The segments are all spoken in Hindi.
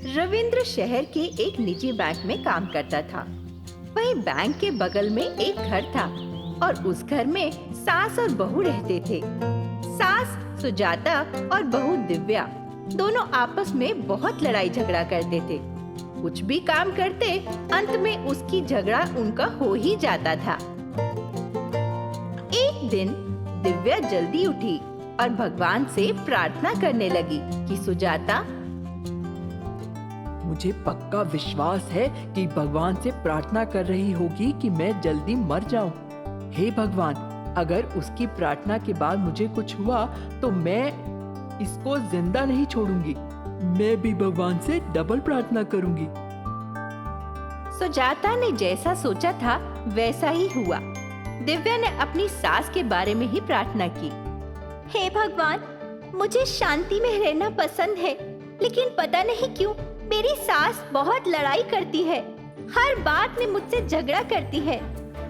रविंद्र शहर के एक निजी बैंक में काम करता था। वहीं बैंक के बगल में एक घर था और उस घर में सास और बहू रहते थे। सास सुजाता और बहू दिव्या दोनों आपस में बहुत लड़ाई झगड़ा करते थे। कुछ भी काम करते, अंत में उसकी झगड़ा उनका हो ही जाता था। एक दिन दिव्या जल्दी उठी और भगवान से प्रार्थना करने लगी कि सुजाता, मुझे पक्का विश्वास है कि भगवान से प्रार्थना कर रही होगी कि मैं जल्दी मर जाऊं। हे भगवान, अगर उसकी प्रार्थना के बाद मुझे कुछ हुआ तो मैं इसको जिंदा नहीं छोड़ूंगी। मैं भी भगवान से डबल प्रार्थना करूंगी। सुजाता ने जैसा सोचा था वैसा ही हुआ। दिव्या ने अपनी सास के बारे में ही प्रार्थना की। हे भगवान, मुझे शांति में रहना पसंद है, लेकिन पता नहीं क्यों मेरी सास बहुत लड़ाई करती है। हर बात में मुझसे झगड़ा करती है।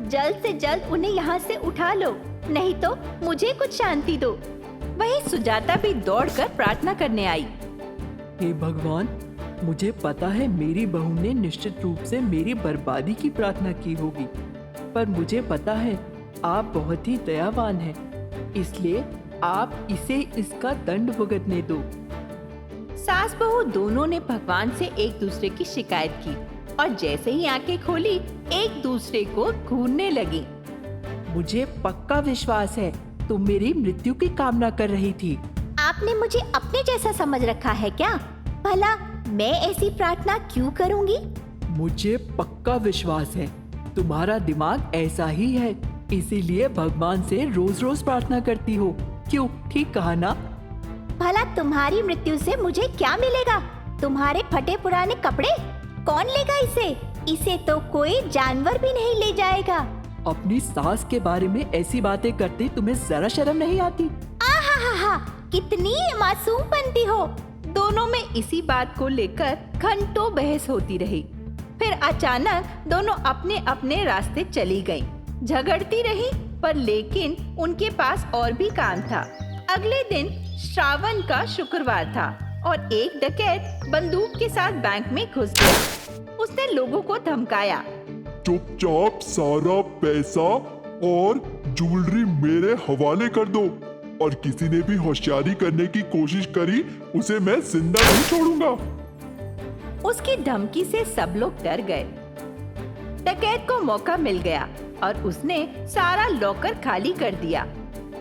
जल्द से जल्द उन्हें यहाँ से उठा लो, नहीं तो मुझे कुछ शांति दो। वहीं सुजाता भी दौड़कर प्रार्थना करने आई। हे भगवान, मुझे पता है मेरी बहू ने निश्चित रूप से मेरी बर्बादी की प्रार्थना की होगी, पर मुझे पता है आप बहुत ही दयावान हैं, इसलिए आप इसे इसका दंड भुगतने दो। सास बहू दोनों ने भगवान से एक दूसरे की शिकायत की और जैसे ही आंखें खोली एक दूसरे को घूरने लगी। मुझे पक्का विश्वास है तुम मेरी मृत्यु की कामना कर रही थी। आपने मुझे अपने जैसा समझ रखा है क्या? भला मैं ऐसी प्रार्थना क्यों करूंगी? मुझे पक्का विश्वास है तुम्हारा दिमाग ऐसा ही है, इसीलिए भगवान से रोज रोज प्रार्थना करती हो। क्यों, ठीक कहा ना? भला तुम्हारी मृत्यु से मुझे क्या मिलेगा? तुम्हारे फटे पुराने कपड़े? कौन लेगा इसे? इसे तो कोई जानवर भी नहीं ले जाएगा। अपनी सास के बारे में ऐसी बातें करते तुम्हें जरा शर्म नहीं आती? आहा, कितनी मासूम बनती हो। दोनों में इसी बात को लेकर घंटों बहस होती रही। फिर अचानक दोनों अपने अपने रास्ते चली गईं। झगड़ती रही, पर लेकिन उनके पास और भी काम था। अगले दिन श्रावण का शुक्रवार था और एक डकैत बंदूक के साथ बैंक में घुस गया। उसने लोगों को धमकाया, चुपचाप सारा पैसा और ज्वेलरी मेरे हवाले कर दो, और किसी ने भी होशियारी करने की कोशिश करी उसे मैं जिंदा नहीं छोड़ूंगा। उसकी धमकी से सब लोग डर गए। डकैत को मौका मिल गया और उसने सारा लॉकर खाली कर दिया।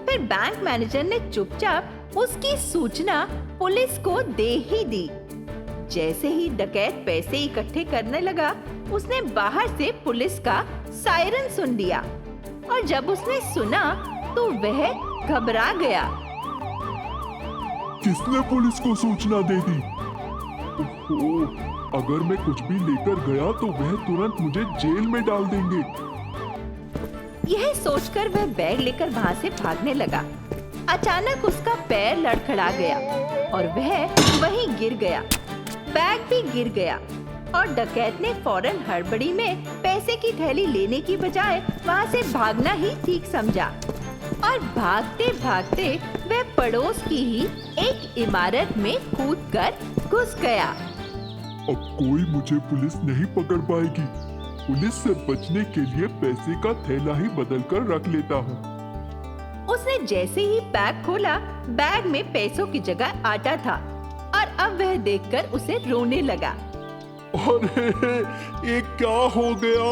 फिर बैंक मैनेजर ने चुपचाप उसकी सूचना पुलिस को दे ही दी। जैसे ही डकैत पैसे इकट्ठे करने लगा, उसने बाहर से पुलिस का सायरन सुन लिया और जब उसने सुना तो वह घबरा गया। किसने पुलिस को सूचना दे दी? ओहो, अगर मैं कुछ भी लेकर गया तो वह तुरंत मुझे जेल में डाल देंगे। यह सोचकर वह बैग लेकर वहाँ से भागने लगा। अचानक उसका पैर लड़खड़ा गया और वह वहीं गिर गया। बैग भी गिर गया और डकैत ने फौरन हड़बड़ी में पैसे की थैली लेने की बजाय वहाँ से भागना ही ठीक समझा और भागते भागते वह पड़ोस की ही एक इमारत में कूदकर घुस गया। अब कोई मुझे पुलिस नहीं पकड़ पाएगी। पुलिस से बचने के लिए पैसे का थैला ही बदल कर रख लेता हूँ। उसने जैसे ही बैग खोला, बैग में पैसों की जगह आटा था और अब वह देखकर उसे रोने लगा। अरे ये क्या हो गया?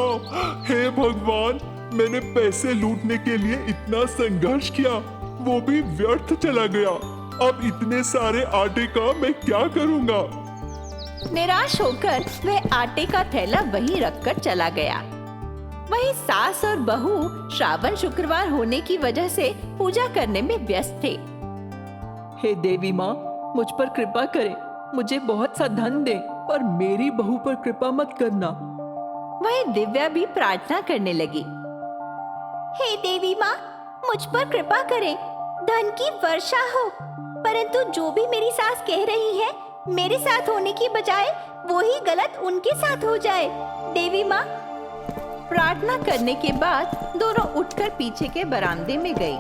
हे भगवान, मैंने पैसे लूटने के लिए इतना संघर्ष किया, वो भी व्यर्थ चला गया। अब इतने सारे आटे का मैं क्या करूँगा? निराश होकर वह आटे का थैला वहीं रखकर चला गया। वहीं सास और बहू श्रावण शुक्रवार होने की वजह से पूजा करने में व्यस्त थे। हे देवी माँ, मुझ पर कृपा करें, मुझे बहुत सा धन दे, पर मेरी बहू पर कृपा मत करना। वहीं दिव्या भी प्रार्थना करने लगी। हे देवी माँ, मुझ पर कृपा करें, धन की वर्षा हो, परंतु जो भी मेरी सास कह रही है मेरे साथ होने की बजाय वो ही गलत उनके साथ हो जाए। देवी माँ। प्रार्थना करने के बाद दोनों उठकर पीछे के बरामदे में गई।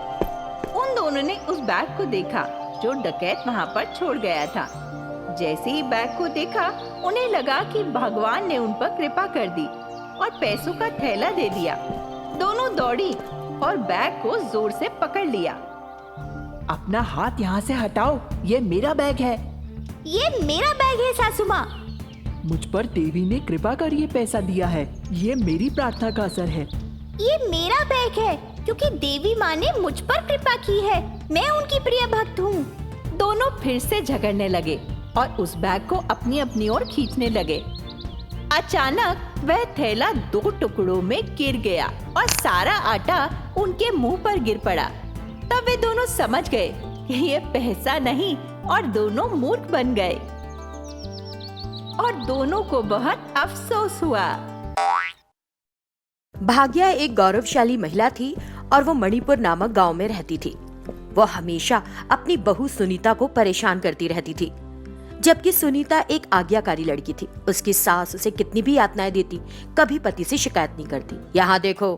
उन दोनों ने उस बैग को देखा जो डकैत वहाँ पर छोड़ गया था। जैसे ही बैग को देखा, उन्हें लगा कि भगवान ने उन पर कृपा कर दी और पैसों का थैला दे दिया। दोनों दौड़ी और बैग को जोर से पकड़ लिया। अपना हाथ यहाँ से हटाओ, ये मेरा बैग है। ये मेरा बैग है सासू माँ। मुझ पर देवी ने कृपा कर ये पैसा दिया है, ये मेरी प्रार्थना का असर है। ये मेरा बैग है क्योंकि देवी माँ ने मुझ पर कृपा की है। मैं उनकी प्रिय भक्त हूँ। दोनों फिर से झगड़ने लगे और उस बैग को अपनी अपनी ओर खींचने लगे। अचानक वह थैला 2 टुकड़ों में गिर गया और सारा आटा उनके मुंह पर गिर पड़ा। तब वे दोनों समझ गए कि ये पैसा नहीं और दोनों मूर्ख बन गए और दोनों को बहुत अफसोस हुआ। भाग्या एक गौरवशाली महिला थी और वो मणिपुर नामक गांव में रहती थी। वो हमेशा अपनी बहू सुनीता को परेशान करती रहती थी, जबकि सुनीता एक आज्ञाकारी लड़की थी। उसकी सास उसे कितनी भी यातनाएं देती, कभी पति से शिकायत नहीं करती। यहाँ देखो,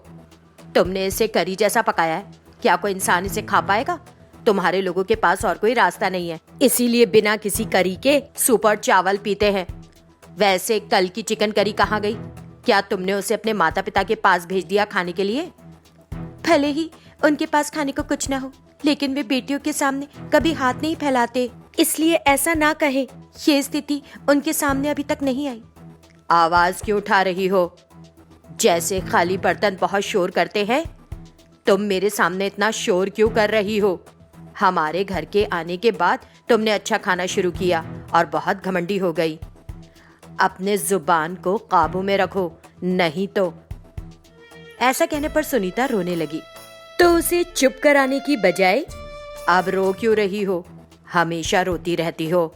तुमने इसे करी जैसा पकाया है, क्या कोई इंसान इसे खा पाएगा? तुम्हारे लोगों के पास और कोई रास्ता नहीं है, इसीलिए बिना किसी करी के सूप और चावल पीते हैं। वैसे कल की चिकन करी कहाँ गई? क्या तुमने उसे अपने माता पिता के पास भेज दिया खाने के लिए? भले ही उनके पास खाने को कुछ न हो, लेकिन वे बेटियों के सामने कभी हाथ नहीं फैलाते, इसलिए ऐसा ना कहे। ये स्थिति उनके सामने अभी तक नहीं आई। आवाज क्यों उठा रही हो? जैसे खाली बर्तन बहुत शोर करते हैं, तुम मेरे सामने इतना शोर क्यों कर रही हो? हमारे घर के आने के बाद तुमने अच्छा खाना शुरू किया और बहुत घमंडी हो गई। अपने जुबान को काबू में रखो, नहीं तो। ऐसा कहने पर सुनीता रोने लगी, तो उसे चुप कराने की बजाय अब रो क्यों रही हो? हमेशा रोती रहती हो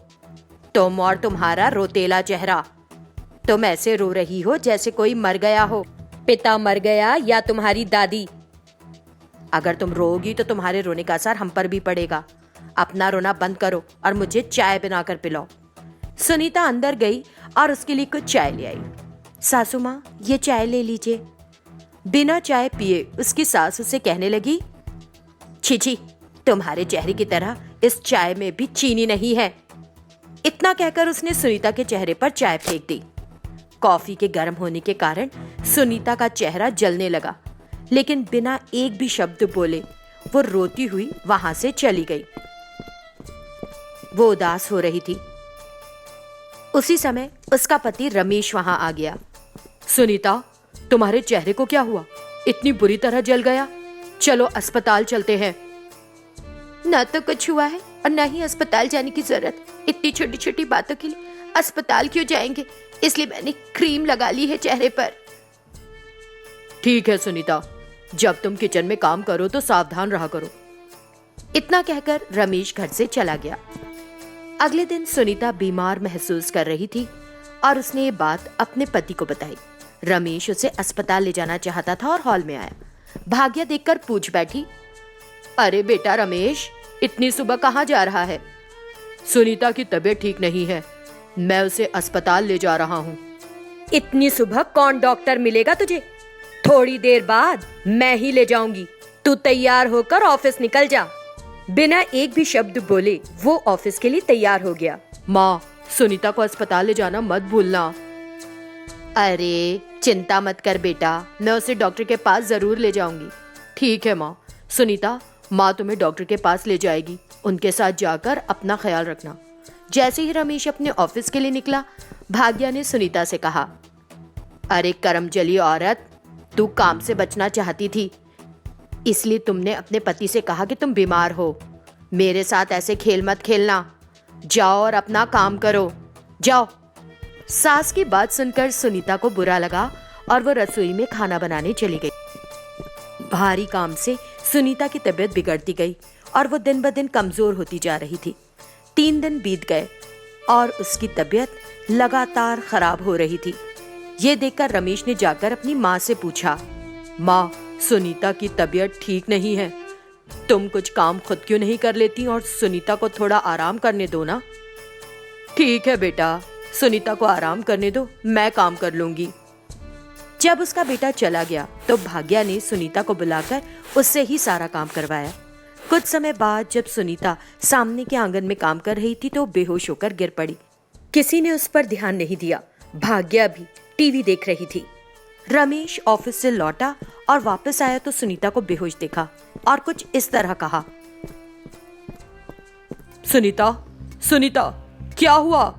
तुम और तुम्हारा रोतेला चेहरा। तुम ऐसे रो रही हो जैसे कोई मर गया हो, पिता मर गया या तुम्हारी दादी। अगर तुम रोगी तो तुम्हारे रोने का असर हम पर भी पड़ेगा। अपना रोना बंद करो और मुझे चाय बनाकर पिलाओ। सुनीता अंदर गई और उसके लिए कुछ चाय ले आई। सासू माँ, ये चाय ले लीजिए। बिना चाय पिए उसकी सास उसे कहने लगी, छी छी, तुम्हारे चेहरे की तरह इस चाय में भी चीनी नहीं है। इतना कहकर उसने सुनीता के चेहरे पर चाय फेंक दी। कॉफी के गर्म होने के कारण सुनीता का चेहरा जलने लगा, लेकिन बिना एक भी शब्द बोले वो रोती हुई वहां से चली गई। वो उदास हो रही थी। उसी समय उसका पति रमेश वहां आ गया। सुनीता, तुम्हारे चेहरे को क्या हुआ? इतनी बुरी तरह जल गया? चलो अस्पताल चलते हैं। ना तो कुछ हुआ है और ना ही अस्पताल जाने की जरूरत। इतनी छोटी छोटी बातों के लिए अस्पताल क्यों जाएंगे? इसलिए मैंने क्रीम लगा ली है चेहरे पर। ठीक है सुनीता, जब तुम किचन में काम करो तो सावधान रहा करो। इतना कहकर रमेश घर से चला गया। अगले दिन सुनीता बीमार महसूस कर रही थी और उसने ये बात अपने पति को बताई। रमेश उसे अस्पताल ले जाना चाहता था और हॉल में आया। भाग्या देखकर पूछ बैठी, अरे बेटा रमेश, इतनी सुबह कहाँ जा रहा है? सुनीता की तबीयत ठीक नहीं है, मैं उसे अस्पताल ले जा रहा हूँ। इतनी सुबह कौन डॉक्टर मिलेगा तुझे? थोड़ी देर बाद मैं ही ले जाऊंगी। तू तैयार होकर ऑफिस निकल जा। बिना एक भी शब्द बोले वो ऑफिस के लिए तैयार हो गया। माँ, सुनीता को अस्पताल ले जाना मत भूलना। अरे चिंता मत कर बेटा, मैं उसे डॉक्टर के पास जरूर ले जाऊंगी। ठीक है माँ। सुनीता, माँ तुम्हें डॉक्टर के पास ले जाएगी, उनके साथ जाकर अपना ख्याल रखना। जैसे ही रमेश अपने ऑफिस के लिए निकला, भाग्या ने सुनीता से कहा, अरे करमजली औरत, तू काम से बचना चाहती थी, इसलिए तुमने अपने पति से कहा कि तुम बीमार हो। मेरे साथ ऐसे खेल मत खेलना। जाओ और अपना काम करो, जाओ। सास की बात सुनकर सुनीता को बुरा लगा और वो रसोई में खाना बनाने चली गई। भारी काम से सुनीता की तबीयत बिगड़ती गई और वो दिन ब दिन कमजोर होती जा रही थी। 3 दिन बीत गए और उसकी तबीयत लगातार खराब हो रही थी। ये देखकर रमेश ने जाकर अपनी माँ से पूछा, माँ, सुनीता की तबीयत ठीक नहीं है, तुम कुछ काम खुद क्यों नहीं कर लेती और सुनीता को थोड़ा आराम करने दो ना। ठीक है बेटा, सुनीता को आराम करने दो, मैं काम कर लूंगी। जब उसका बेटा चला गया तो भाग्या ने सुनीता को बुलाकर उससे ही सारा काम करवाया। कुछ समय बाद जब सुनीता सामने के आंगन में काम कर रही थी तो बेहोश होकर गिर पड़ी। किसी ने उस पर ध्यान नहीं दिया। भाग्या भी टीवी देख रही थी। रमेश ऑफिस से लौटा और वापस आया तो सुनीता को बेहोश देखा और कुछ इस तरह कहा, सुनीता, सुनीता, क्या हुआ?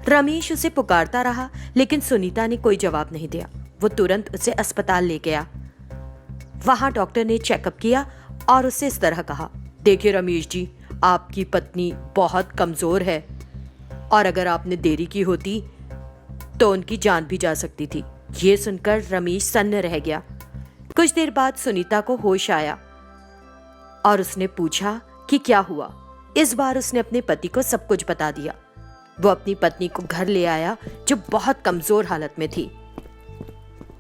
रमेश उसे पुकारता रहा लेकिन सुनीता ने कोई जवाब नहीं दिया। वो तुरंत उसे अस्पताल ले गया। वहां डॉक्टर ने चेकअप किया और उससे इस तरह कहा, देखिए रमेश जी, आपकी पत्नी बहुत कमजोर है और अगर आपने देरी की होती तो उनकी जान भी जा सकती थी। ये सुनकर रमेश सन्न रह गया। कुछ देर बाद सुनीता को होश आया और उसने पूछा कि क्या हुआ। इस बार उसने अपने पति को सब कुछ बता दिया। वो अपनी पत्नी को घर ले आया जो बहुत कमजोर हालत में थी।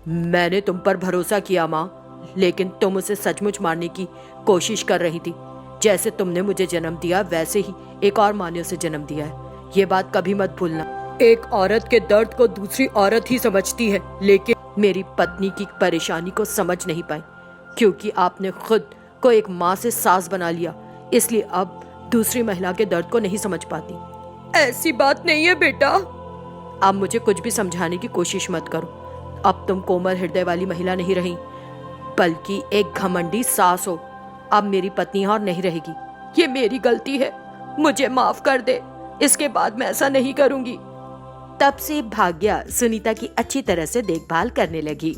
मैंने तुम पर भरोसा किया माँ, लेकिन तुम उसे सचमुच मारने की कोशिश कर रही थी। जैसे तुमने मुझे जन्म दिया वैसे ही एक और माँ ने उसे जन्म दिया है। ये बात कभी मत भूलना। एक औरत के दर्द को दूसरी औरत ही समझती है, लेकिन मेरी पत्नी की परेशानी को समझ नहीं पाई क्योंकि आपने खुद को एक माँ से सास बना लिया, इसलिए अब दूसरी महिला के दर्द को नहीं समझ पाती। ऐसी बात नहीं है बेटा। अब मुझे कुछ भी समझाने की कोशिश मत करो। अब तुम कोमल हृदय वाली महिला नहीं रही, बल्कि एक घमंडी सास हो। अब मेरी पत्नी और नहीं रहेगी। ये मेरी गलती है, मुझे माफ कर दे। इसके बाद मैं ऐसा नहीं करूंगी। तब से भाग्या सुनीता की अच्छी तरह से देखभाल करने लगी।